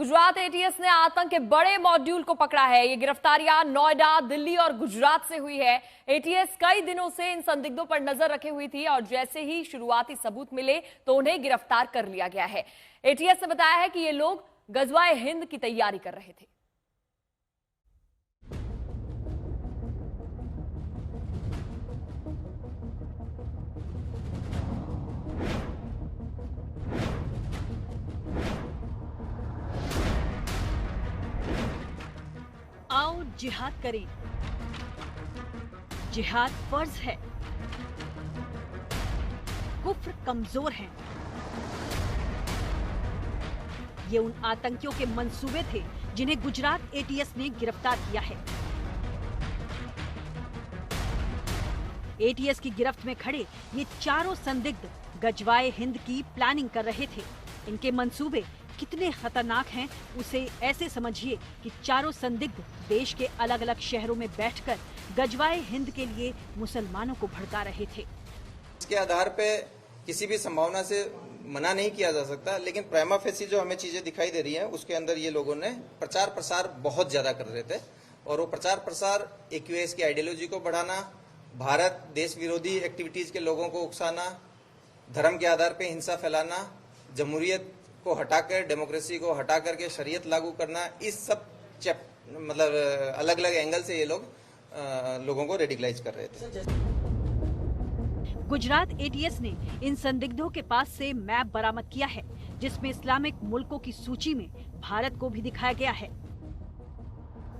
Gujarat ATS ने आतंक के बड़े मॉड्यूल को पकड़ा है। ये गिरफ्तारियां नोएडा, दिल्ली और गुजरात से हुई है। एटीएस कई दिनों से इन संदिग्धों पर नजर रखे हुई थी और जैसे ही शुरुआती सबूत मिले तो उन्हें गिरफ्तार कर लिया गया है। एटीएस ने बताया है कि ये लोग गजवाए हिंद की तैयारी कर रहे थे। आओ जिहाद करें। जिहाद फर्ज है। कुफ्र कमजोर है। ये उन आतंकियों के मंसूबे थे जिन्हें गुजरात एटीएस ने गिरफ्तार किया है। एटीएस की गिरफ्त में खड़े ये चारों संदिग्ध गजवाए हिंद की प्लानिंग कर रहे थे। इनके मंसूबे कितने खतरनाक हैं उसे ऐसे समझिए कि चारों संदिग्ध देश के अलग अलग शहरों में बैठकर गजवाए हिंद के लिए मुसलमानों को भड़का रहे थे। इसके आधार पे किसी भी संभावना से मना नहीं किया जा सकता, लेकिन प्राइमा फेसी जो हमें चीजें दिखाई दे रही हैं उसके अंदर ये लोगों ने प्रचार प्रसार बहुत ज्यादा कर रहे थे और वो प्रचार प्रसार एक्यूएस की आइडियोलॉजी को बढ़ाना, भारत देश विरोधी एक्टिविटीज के लोगों को उकसाना, धर्म के आधार पे हिंसा फैलाना, जमहूरियत को हटाकर डेमोक्रेसी को हटा करके शरीयत लागू करना, इस सब मतलब अलग अलग एंगल से ये लोगों को रेडिकलाइज कर रहे थे। गुजरात एटीएस ने इन संदिग्धों के पास से मैप बरामद किया है जिसमें इस्लामिक मुल्कों की सूची में भारत को भी दिखाया गया है।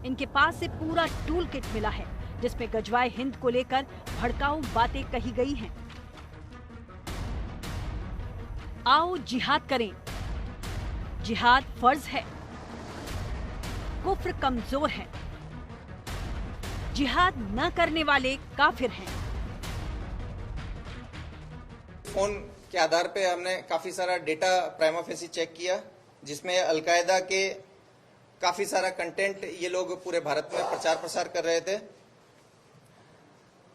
इनके पास से पूरा टूल किट मिला है जिसमें गजवाए हिंद को लेकर भड़काऊ बातें कही गई हैं। आओ जिहाद करें। जिहाद फर्ज है। कुफ्र कमजोर है। जिहाद न करने वाले काफिर हैं। फोन के आधार पे हमने काफी सारा डेटा प्राइमा फेसी चेक किया जिसमें अलकायदा के काफी सारा कंटेंट ये लोग पूरे भारत में प्रचार प्रसार कर रहे थे।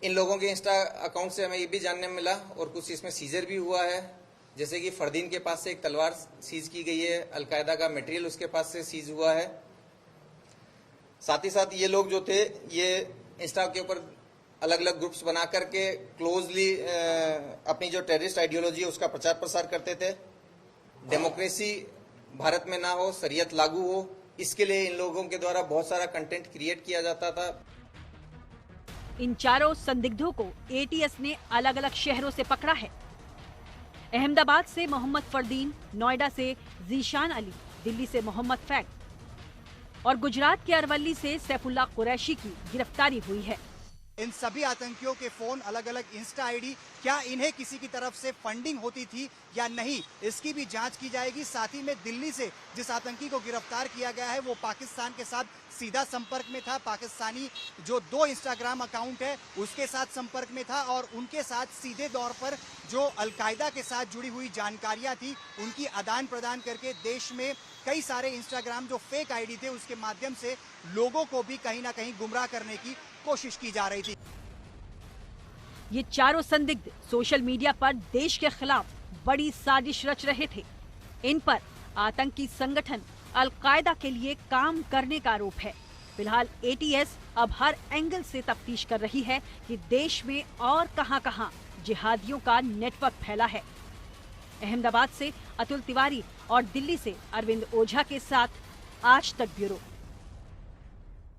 इन लोगों के इंस्टा अकाउंट से हमें ये भी जानने में मिला और कुछ इसमें सीजर भी हुआ है, जैसे कि फरदीन के पास से एक तलवार सीज की गई है, अलकायदा का मटेरियल उसके पास से सीज हुआ है। साथ ही साथ ये लोग जो थे ये इंस्टा के ऊपर अलग अलग ग्रुप्स बना करके क्लोजली अपनी जो टेररिस्ट आइडियोलॉजी है उसका प्रचार प्रसार करते थे। डेमोक्रेसी भारत में ना हो, शरीयत लागू हो, इसके लिए इन लोगों के द्वारा बहुत सारा कंटेंट क्रिएट किया जाता था। इन चारों संदिग्धों को एटीएस ने अलग अलग शहरों से पकड़ा है। अहमदाबाद से मोहम्मद फरदीन, नोएडा से जीशान अली, दिल्ली से मोहम्मद फैक और गुजरात के अरवली से सैफुल्लाह कुरैशी की गिरफ्तारी हुई है। इन सभी आतंकियों के फोन, अलग अलग इंस्टा आईडी, क्या इन्हें किसी की तरफ से फंडिंग होती थी या नहीं, इसकी भी जांच की जाएगी। साथ ही में दिल्ली से जिस आतंकी को गिरफ्तार किया गया है वो पाकिस्तान के साथ सीधा संपर्क में था। पाकिस्तानी जो 2 इंस्टाग्राम अकाउंट है उसके साथ संपर्क में था और उनके साथ सीधे तौर पर जो अलकायदा के साथ जुड़ी हुई जानकारियां थी उनकी आदान प्रदान करके देश में कई सारे इंस्टाग्राम जो फेक आईडी थे उसके माध्यम से लोगों को भी कहीं ना कहीं गुमराह करने की कोशिश की जा रही थी। ये चारों संदिग्ध सोशल मीडिया पर देश के खिलाफ बड़ी साजिश रच रहे थे। इन पर आतंकी संगठन अलकायदा के लिए काम करने का आरोप है। फिलहाल एटीएस अब हर एंगल से तफ्तीश कर रही है कि देश में और कहां-कहां जिहादियों का नेटवर्क फैला है। अहमदाबाद से अतुल तिवारी और दिल्ली से अरविंद ओझा के साथ आज तक ब्यूरो।